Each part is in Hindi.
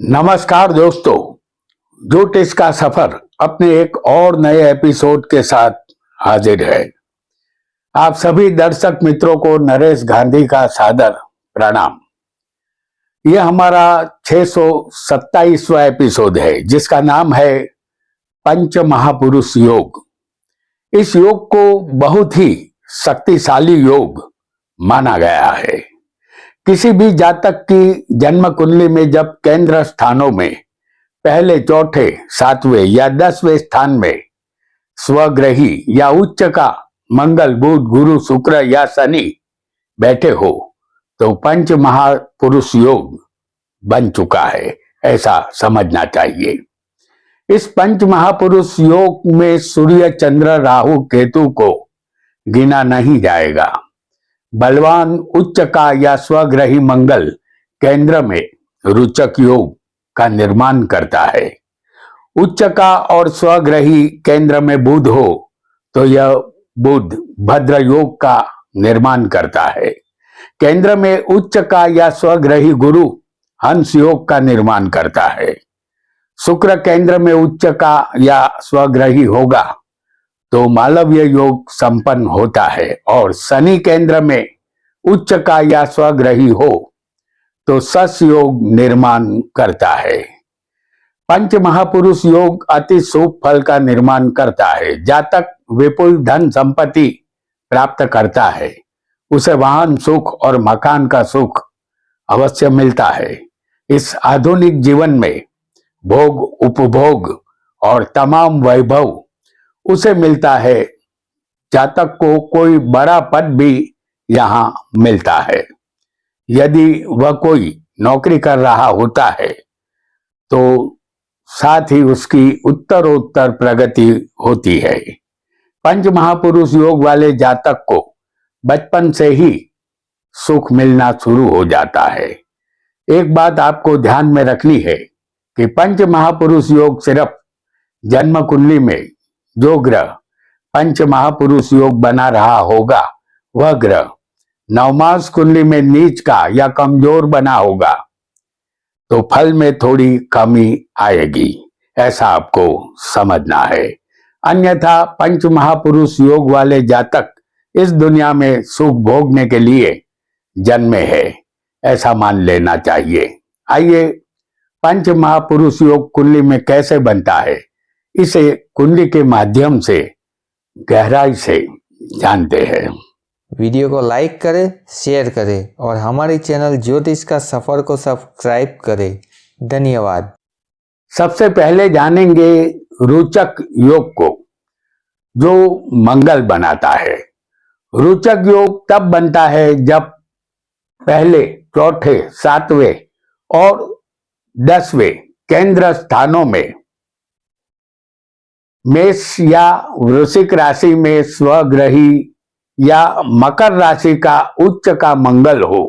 नमस्कार दोस्तों, ज्योतिष का सफर अपने एक और नए एपिसोड के साथ हाजिर है। आप सभी दर्शक मित्रों को नरेश गांधी का सादर प्रणाम। यह हमारा 627वां एपिसोड है जिसका नाम है पंच महापुरुष योग। इस योग को बहुत ही शक्तिशाली योग माना गया है। किसी भी जातक की जन्म कुंडली में जब केंद्र स्थानों में पहले, चौथे, सातवें या 10वें स्थान में स्वग्रही या उच्च का मंगल, बुध, गुरु, शुक्र या शनि बैठे हो तो पंच महापुरुष योग बन चुका है, ऐसा समझना चाहिए। इस पंच महापुरुष योग में सूर्य, चंद्र, राहु, केतु को गिना नहीं जाएगा। बलवान उच्च का या स्वग्रही मंगल केंद्र में रुचक योग का निर्माण करता है। उच्च का और स्वग्रही केंद्र में बुध हो तो यह बुध भद्र योग का निर्माण करता है। केंद्र में उच्च का या स्वग्रही गुरु हंस योग का निर्माण करता है। शुक्र केंद्र में उच्च का या स्वग्रही होगा तो मालव्य योग संपन्न होता है और शनि केंद्र में उच्च का या स्वग्रही हो तो सस योग निर्माण करता है। पंच महापुरुष योग अति शुभ फल का निर्माण करता है। जातक विपुल धन संपत्ति प्राप्त करता है, उसे वाहन सुख और मकान का सुख अवश्य मिलता है। इस आधुनिक जीवन में भोग, उपभोग और तमाम वैभव उसे मिलता है। जातक को कोई बड़ा पद भी यहां मिलता है। यदि वह कोई नौकरी कर रहा होता है तो साथ ही उसकी उत्तरोत्तर प्रगति होती है। पंच महापुरुष योग वाले जातक को बचपन से ही सुख मिलना शुरू हो जाता है। एक बात आपको ध्यान में रखनी है कि पंच महापुरुष योग सिर्फ जन्म कुंडली में जो ग्रह पंच महापुरुष योग बना रहा होगा वह ग्रह नवमास कुंडली में नीच का या कमजोर बना होगा तो फल में थोड़ी कमी आएगी, ऐसा आपको समझना है। अन्यथा पंच महापुरुष योग वाले जातक इस दुनिया में सुख भोगने के लिए जन्मे है, ऐसा मान लेना चाहिए। आइए पंच महापुरुष योग कुंडली में कैसे बनता है, इसे कुंडली के माध्यम से गहराई से जानते हैं। वीडियो को लाइक करें, शेयर करें और हमारे चैनल ज्योतिष का सफर को सब्सक्राइब करें। धन्यवाद। सबसे पहले जानेंगे रोचक योग को जो मंगल बनाता है। रोचक योग तब बनता है जब पहले, चौथे, सातवें और 10वें केंद्र स्थानों में मेष या वृश्चिक राशि में स्वग्रही या मकर राशि का उच्च का मंगल हो।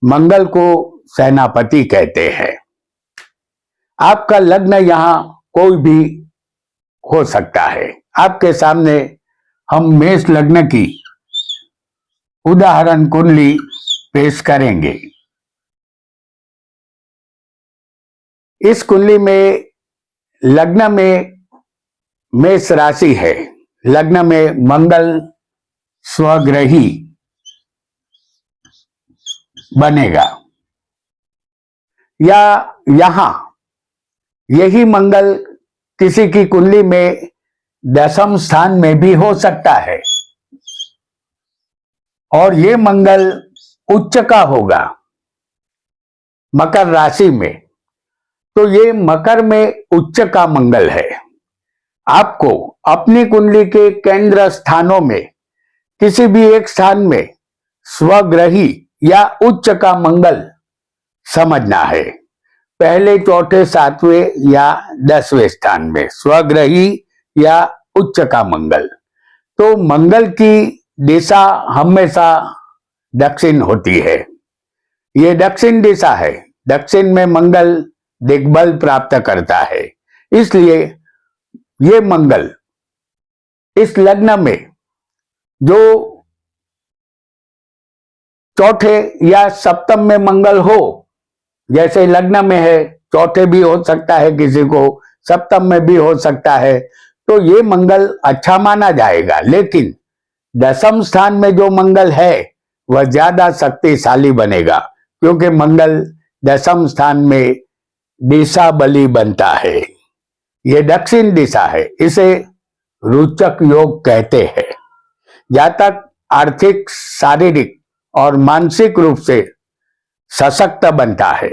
मंगल को सेनापति कहते हैं। आपका लग्न यहां कोई भी हो सकता है। आपके सामने हम मेष लग्न की उदाहरण कुंडली पेश करेंगे। इस कुंडली में लग्न में मेष राशि है। लग्न में मंगल स्वग्रही बनेगा या यहां यही मंगल किसी की कुंडली में 10वें स्थान में भी हो सकता है और ये मंगल उच्च का होगा मकर राशि में, तो ये मकर में उच्च का मंगल है। आपको अपनी कुंडली के केंद्र स्थानों में किसी भी एक स्थान में स्वग्रही या उच्च का मंगल समझना है। पहले, चौथे, सातवें या 10वें स्थान में स्वग्रही या उच्च का मंगल। तो मंगल की दिशा हमेशा दक्षिण होती है। ये दक्षिण दिशा है। दक्षिण में मंगल दिग्बल प्राप्त करता है। इसलिए ये मंगल इस लग्न में जो चौथे या सप्तम में मंगल हो, जैसे लग्न में है चौथे भी हो सकता है, किसी को सप्तम में भी हो सकता है, तो ये मंगल अच्छा माना जाएगा। लेकिन दसम स्थान में जो मंगल है वह ज्यादा शक्तिशाली बनेगा, क्योंकि मंगल दसम स्थान में दिशा बली बनता है। ये दक्षिण दिशा है, इसे रोचक योग कहते हैं। जातक आर्थिक, शारीरिक और मानसिक रूप से सशक्त बनता है।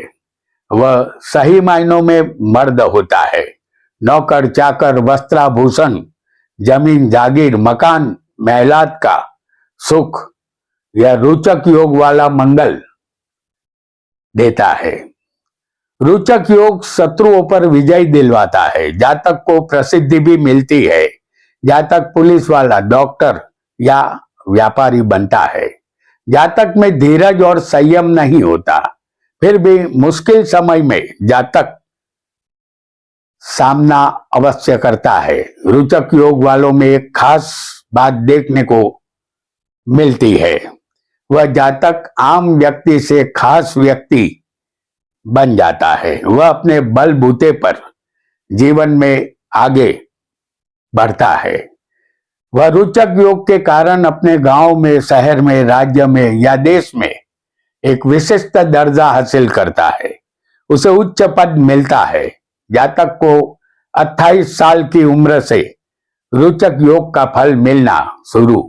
वह सही मायनों में मर्द होता है। नौकर चाकर, वस्त्राभूषण, जमीन जागीर, मकान, महलात का सुख यह रोचक योग वाला मंगल देता है। रोचक योग शत्रुओं पर विजय दिलवाता है। जातक को प्रसिद्धि भी मिलती है। जातक पुलिस वाला, डॉक्टर या व्यापारी बनता है। जातक में धीरज और संयम नहीं होता, फिर भी मुश्किल समय में जातक सामना अवश्य करता है। रोचक योग वालों में एक खास बात देखने को मिलती है, वह जातक आम व्यक्ति से खास व्यक्ति बन जाता है। वह अपने बलबूते पर जीवन में आगे बढ़ता है। वह रोचक योग के कारण अपने गांव में, शहर में, राज्य में या देश में एक विशिष्ट दर्जा हासिल करता है। उसे उच्च पद मिलता है। जातक को 28 साल की उम्र से रोचक योग का फल मिलना शुरू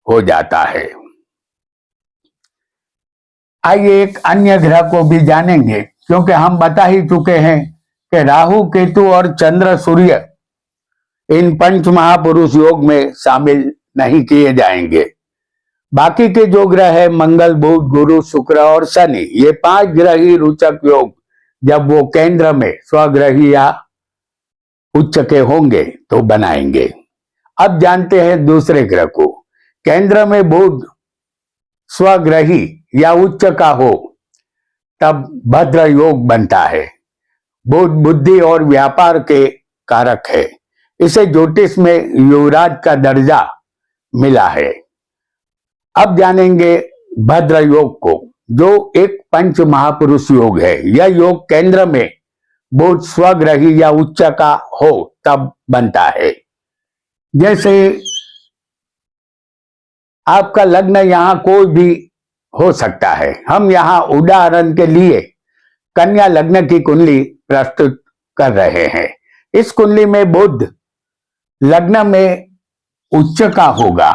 हो जाता है। आइए एक अन्य ग्रह को भी जानेंगे, क्योंकि हम बता ही चुके हैं कि राहु, केतु और चंद्र, सूर्य इन पंच महापुरुष योग में शामिल नहीं किए जाएंगे। बाकी के जो ग्रह है, मंगल, बुध, गुरु, शुक्र और शनि, ये 5 ग्रह ही रोचक योग जब वो केंद्र में स्वग्रही या उच्च के होंगे तो बनाएंगे। अब जानते हैं दूसरे ग्रह को। केंद्र में बुध स्वग्रही या उच्च का हो तब भद्र योग बनता है। बुध बुद्धि और व्यापार के कारक है। इसे ज्योतिष में युवराज का दर्जा मिला है। अब जानेंगे भद्र योग को, जो एक पंच महापुरुष योग है। यह योग केंद्र में बुध स्वग्रही या उच्च का हो तब बनता है। जैसे आपका लग्न यहां कोई भी हो सकता है। हम यहां उदाहरण के लिए कन्या लग्न की कुंडली प्रस्तुत कर रहे हैं। इस कुंडली में बुध लग्न में उच्च का होगा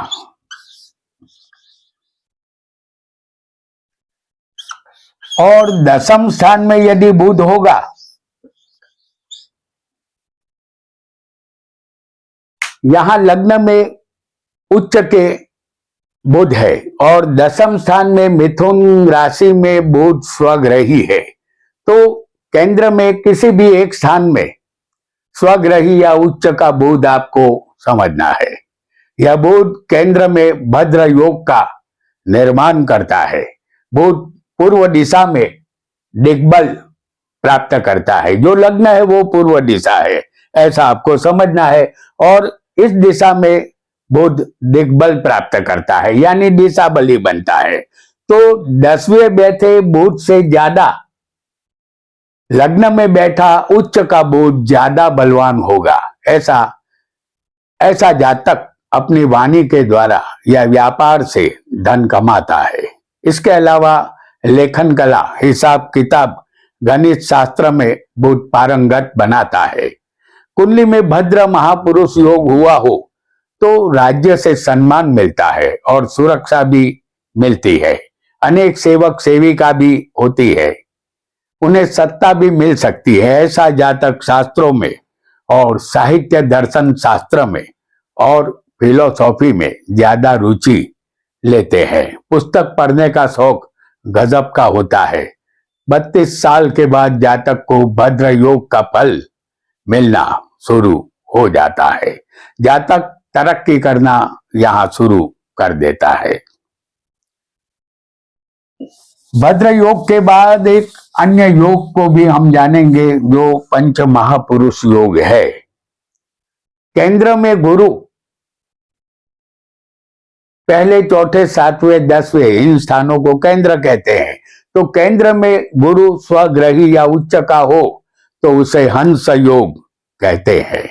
और दसम स्थान में यदि बुध होगा यहां लग्न में उच्च के बुध है और दसम स्थान में मिथुन राशि में बुध स्वग्रही है, तो केंद्र में किसी भी एक स्थान में स्वग्रही या उच्च का बुध आपको समझना है। यह बुध केंद्र में भद्र योग का निर्माण करता है। बुध पूर्व दिशा में दिग्बल प्राप्त करता है। जो लग्न है वो पूर्व दिशा है, ऐसा आपको समझना है। और इस दिशा में बुध दिग्बल प्राप्त करता है, यानी दिशा बली बनता है। तो 10वें बैठे बुध से ज्यादा लग्न में बैठा उच्च का बुध ज्यादा बलवान होगा। ऐसा जातक अपनी वाणी के द्वारा या व्यापार से धन कमाता है। इसके अलावा लेखन कला, हिसाब किताब, गणित शास्त्र में बुध पारंगत बनाता है। कुंडली में भद्र महापुरुष योग हुआ हो तो राज्य से सम्मान मिलता है और सुरक्षा भी मिलती है। अनेक सेवक सेविका भी होती है, उन्हें सत्ता भी मिल सकती है। ऐसा जातक शास्त्रों में और साहित्य, दर्शन शास्त्र में और फिलोसॉफी में ज्यादा रुचि लेते हैं। पुस्तक पढ़ने का शौक गजब का होता है। 32 साल के बाद जातक को भद्र योग का फल मिलना शुरू हो जाता है। जातक तरक्की करना यहां शुरू कर देता है। भद्र योग के बाद एक अन्य योग को भी हम जानेंगे, जो पंच महापुरुष योग है। केंद्र में गुरु पहले, चौथे, 7वें, 10वें इन स्थानों को केंद्र कहते हैं। तो केंद्र में गुरु स्वग्रही या उच्च का हो तो उसे हंस योग कहते हैं।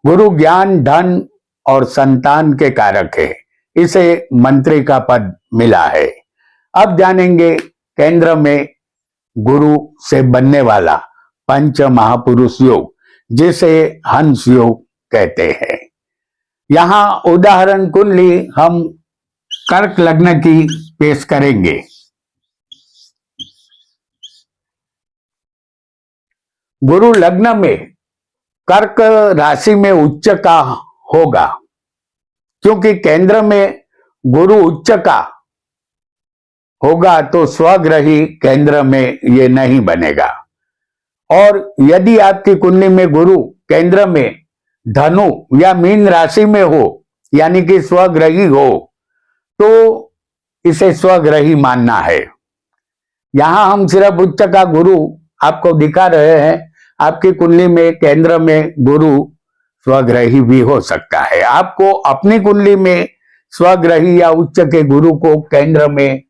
गुरु ज्ञान, धन और संतान के कारक है, इसे मंत्री का पद मिला है। अब जानेंगे केंद्र में गुरु से बनने वाला पंच महापुरुष योग, जिसे हंस योग कहते हैं। यहां उदाहरण कुंडली हम कर्क लग्न की पेश करेंगे। गुरु लग्न में कर्क राशि में उच्च का होगा, क्योंकि केंद्र में गुरु उच्च का होगा तो स्वग्रही केंद्र में ये नहीं बनेगा। और यदि आपकी कुंडली में गुरु केंद्र में धनु या मीन राशि में हो, यानी कि स्वग्रही हो, तो इसे स्वग्रही मानना है। यहां हम सिर्फ उच्च का गुरु आपको दिखा रहे हैं। आपकी कुंडली में केंद्र में गुरु स्वग्रही भी हो सकता है। आपको अपनी कुंडली में स्वग्रही या उच्च के गुरु को केंद्र में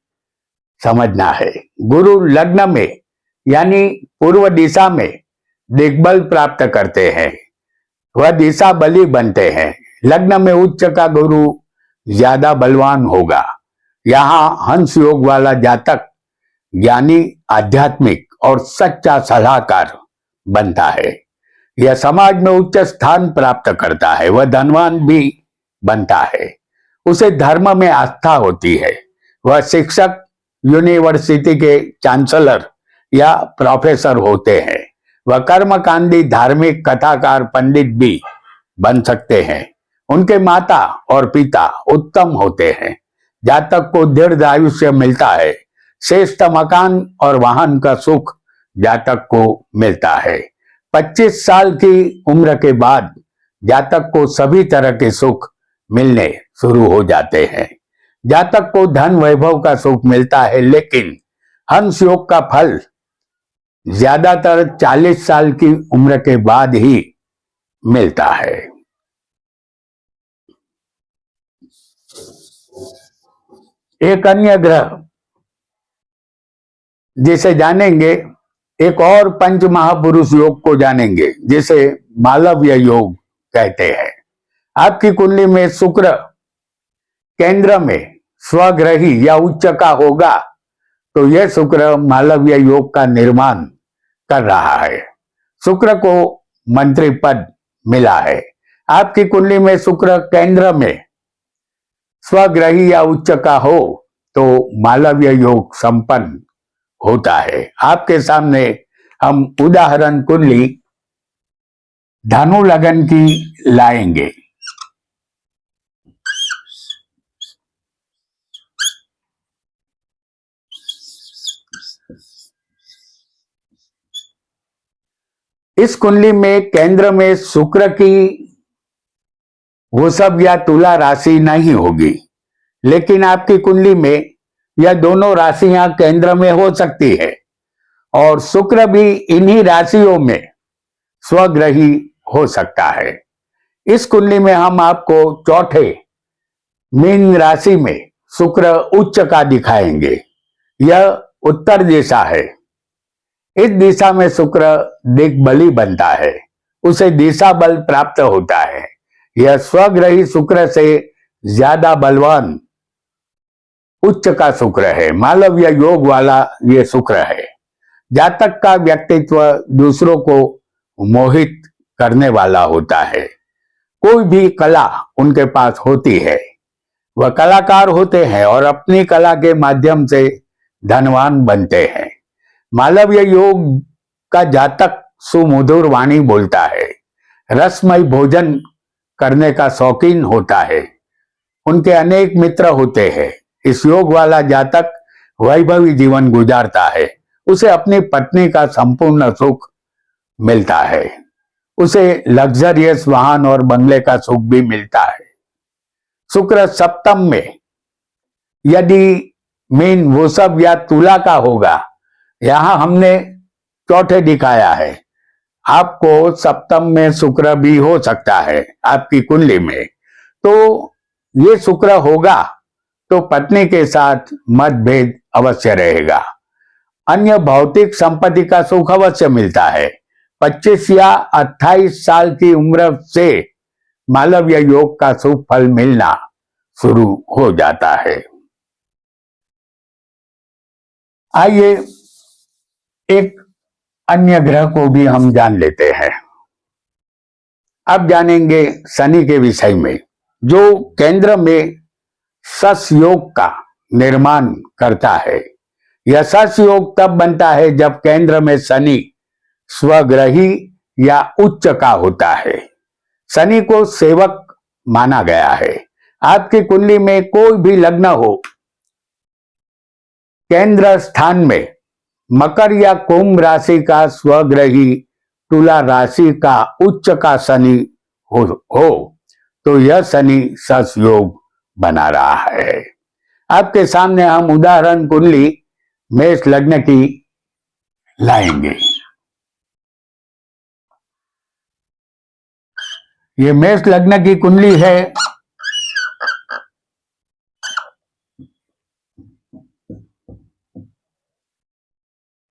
समझना है। गुरु लग्न में यानी पूर्व दिशा में दिग्बल प्राप्त करते हैं, वह दिशा बली बनते हैं। लग्न में उच्च का गुरु ज्यादा बलवान होगा। यहाँ हंस योग वाला जातक ज्ञानी, आध्यात्मिक और सच्चा सलाहकार बनता है। यह समाज में उच्च स्थान प्राप्त करता है, वह धनवान भी बनता है। उसे धर्म में आस्था होती है। वह शिक्षक, यूनिवर्सिटी के चांसलर या प्रोफेसर होते हैं। वह कर्मकांडी, धार्मिक, कथाकार, पंडित भी बन सकते हैं। उनके माता और पिता उत्तम होते हैं। जातक को दीर्घ आयुष्य मिलता है। श्रेष्ठ मकान और वाहन का सुख जातक को मिलता है। 25 साल की उम्र के बाद जातक को सभी तरह के सुख मिलने शुरू हो जाते हैं। जातक को धन वैभव का सुख मिलता है, लेकिन हंस योग का फल ज्यादातर 40 साल की उम्र के बाद ही मिलता है। एक अन्य ग्रह जिसे जानेंगे, एक और पंच महापुरुष योग को जानेंगे, जिसे मालव्य योग कहते हैं। आपकी कुंडली में शुक्र केंद्र में स्वग्रही या उच्च का होगा तो यह शुक्र मालव्य योग का निर्माण कर रहा है। शुक्र को मंत्री पद मिला है। आपकी कुंडली में शुक्र केंद्र में स्वग्रही या उच्च का हो तो मालव्य योग संपन्न होता है। आपके सामने हम उदाहरण कुंडली धनु लगन की लाएंगे। इस कुंडली में केंद्र में शुक्र की वृषभ या तुला राशि नहीं होगी, लेकिन आपकी कुंडली में यह दोनों राशियां केंद्र में हो सकती है और शुक्र भी इन्हीं राशियों में स्वग्रही हो सकता है। इस कुंडली में हम आपको चौथे मीन राशि में शुक्र उच्च का दिखाएंगे। यह उत्तर दिशा है। इस दिशा में शुक्र दिग्बली बनता है, उसे दिशा बल प्राप्त होता है। यह स्वग्रही शुक्र से ज्यादा बलवान उच्च का शुक्र है। मालव्य योग वाला यह शुक्र है। जातक का व्यक्तित्व दूसरों को मोहित करने वाला होता है। कोई भी कला उनके पास होती है, वह कलाकार होते हैं और अपनी कला के माध्यम से धनवान बनते हैं। मालव्य योग का जातक सुमधुर वाणी बोलता है, रसमय भोजन करने का शौकीन होता है। उनके अनेक मित्र होते हैं। इस योग वाला जातक वैभवी जीवन गुजारता है। उसे अपनी पत्नी का संपूर्ण सुख मिलता है। उसे लग्जरियस वाहन और बंगले का सुख भी मिलता है। शुक्र सप्तम में यदि मीन, वृषभ या तुला का होगा, यहां हमने चौथे दिखाया है। आपको सप्तम में शुक्र भी हो सकता है आपकी कुंडली में। तो ये शुक्र होगा तो पत्नी के साथ मतभेद अवश्य रहेगा। अन्य भौतिक संपत्ति का सुख अवश्य मिलता है। 25 या 28 साल की उम्र से मालव्य योग का शुभ फल मिलना शुरू हो जाता है। आइए एक अन्य ग्रह को भी हम जान लेते हैं। अब जानेंगे शनि के विषय में, जो केंद्र में सस योग का निर्माण करता है। यह सस योग तब बनता है जब केंद्र में शनि स्वग्रही या उच्च का होता है। शनि को सेवक माना गया है। आपकी कुंडली में कोई भी लग्न हो, केंद्र स्थान में मकर या कुंभ राशि का स्वग्रही तुला राशि का उच्च का शनि हो तो यह शनि सस योग बना रहा है। आपके सामने हम उदाहरण कुंडली मेष लग्न की लाएंगे। ये मेष लग्न की कुंडली है।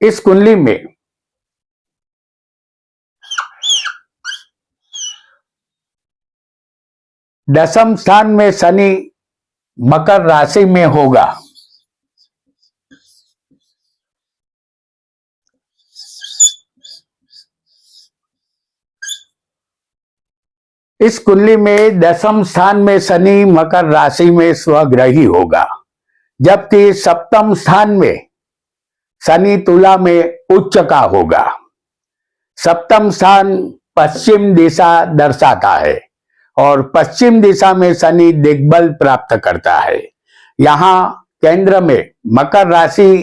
इस कुंडली में दशम स्थान में शनि मकर राशि में होगा। इस कुंडली में दशम स्थान में शनि मकर राशि में स्वग्रही होगा, जबकि सप्तम स्थान में शनि तुला में उच्च का होगा। सप्तम स्थान पश्चिम दिशा दर्शाता है और पश्चिम दिशा में शनि दिग्बल प्राप्त करता है। यहाँ केंद्र में मकर राशि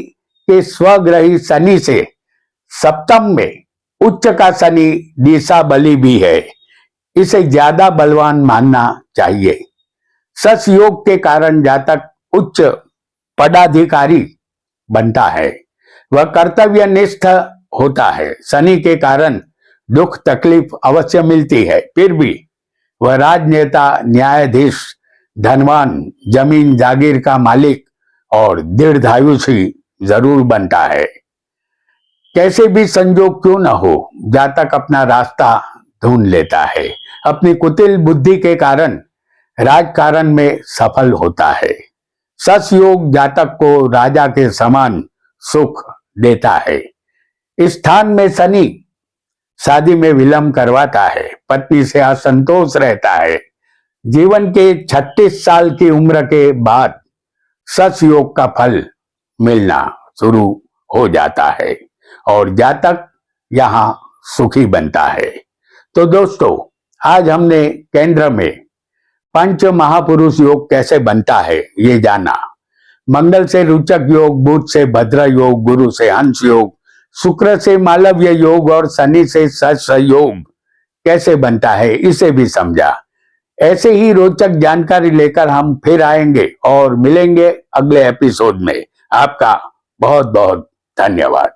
के स्वग्रही शनि से सप्तम में उच्च का शनि दिशा बली भी है। इसे ज्यादा बलवान मानना चाहिए। सस योग के कारण जातक उच्च पदाधिकारी बनता है। वह कर्तव्यनिष्ठ होता है। शनि के कारण दुख तकलीफ अवश्य मिलती है, फिर भी वह राजनेता, न्यायाधीश, धनवान, जमीन जागीर का मालिक और दीर्घायुषी जरूर बनता है। कैसे भी संजोग क्यों न हो, जातक अपना रास्ता ढूंढ लेता है। अपनी कुटिल बुद्धि के कारण राजकारण में सफल होता है। सस योग जातक को राजा के समान सुख देता है। इस स्थान में शनि शादी में विलंब करवाता है, पत्नी से असंतोष रहता है। जीवन के 36 साल की उम्र के बाद सस योग का फल मिलना शुरू हो जाता है और जातक यहां सुखी बनता है। तो दोस्तों, आज हमने केंद्र में पंच महापुरुष योग कैसे बनता है ये जाना। मंगल से रुचक योग, बुध से भद्र योग, गुरु से हंस योग, शुक्र से मालव्य योग और शनि से सस योग कैसे बनता है इसे भी समझा। ऐसे ही रोचक जानकारी लेकर हम फिर आएंगे और मिलेंगे अगले एपिसोड में। आपका बहुत बहुत धन्यवाद।